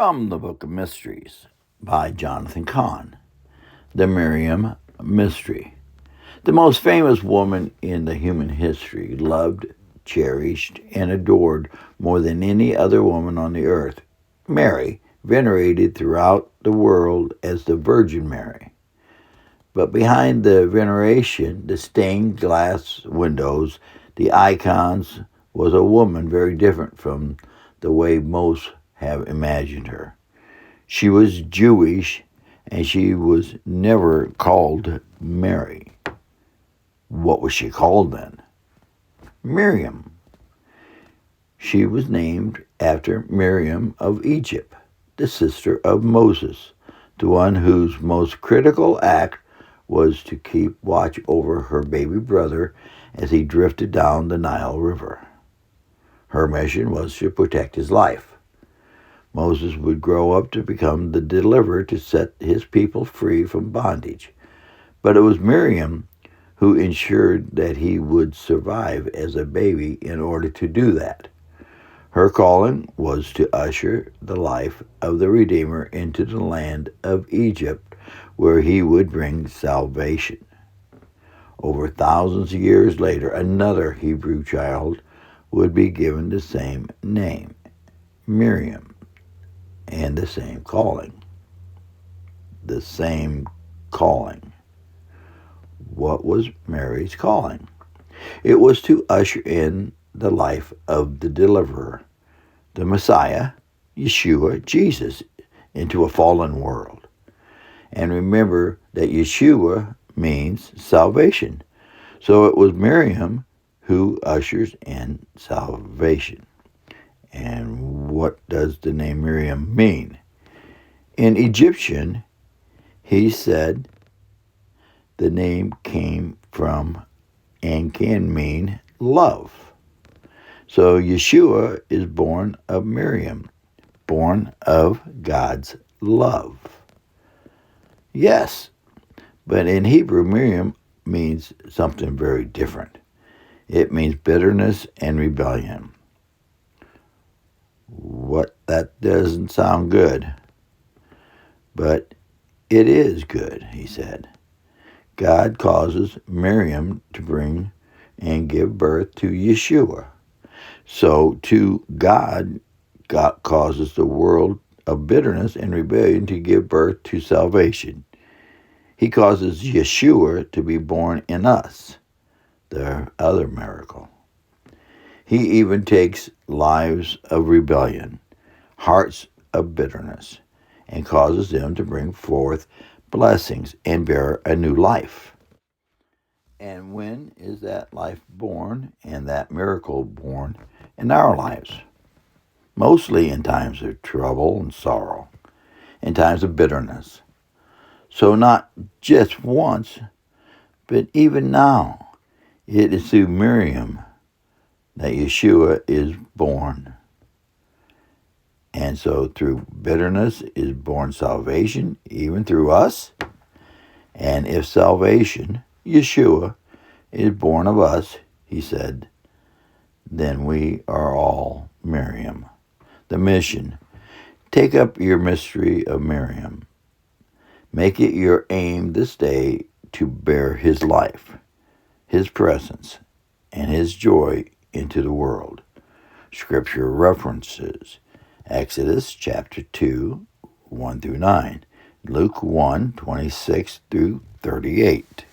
From the Book of Mysteries by Jonathan Cahn. The Miryam Mystery. The most famous woman in the human history, loved, cherished, and adored more than any other woman on the earth. Mary, venerated throughout the world as the Virgin Mary. But behind the veneration, the stained glass windows, the icons, was a woman very different from the way most have imagined her. She was Jewish, and she was never called Mary. What was she called then? Miryam. She was named after Miryam of Egypt, the sister of Moses, the one whose most critical act was to keep watch over her baby brother as he drifted down the Nile River. Her mission was to protect his life. Moses would grow up to become the deliverer to set his people free from bondage. But it was Miryam who ensured that he would survive as a baby in order to do that. Her calling was to usher the life of the Redeemer into the land of Egypt, where he would bring salvation. Over thousands of years later, another Hebrew child would be given the same name, Miryam, and the same calling. The same calling. What was Mary's calling? It was to usher in the life of the deliverer, the Messiah, Yeshua, Jesus, into a fallen world. And remember that Yeshua means salvation. So it was Miryam who ushers in salvation. And what does the name Miryam mean? In Egyptian, he said the name came from and can mean love. So Yeshua is born of Miryam, born of God's love. Yes, but in Hebrew, Miryam means something very different. It means bitterness and rebellion. That doesn't sound good, but it is good, he said. God causes Miryam to bring and give birth to Yeshua. So to God causes the world of bitterness and rebellion to give birth to salvation. He causes Yeshua to be born in us, the other miracle. He even takes lives of rebellion, hearts of bitterness, and causes them to bring forth blessings and bear a new life. And when is that life born and that miracle born in our lives? Mostly in times of trouble and sorrow, in times of bitterness. So not just once, but even now, it is through Miryam that Yeshua is born. And so through bitterness is born salvation, even through us. And if salvation, Yeshua, is born of us, he said, then we are all Miryam. The mission: take up your mystery of Miryam. Make it your aim this day to bear his life, his presence, and his joy into the world. Scripture references: Exodus chapter 2, 1 through 9, Luke 1, 26 through 38.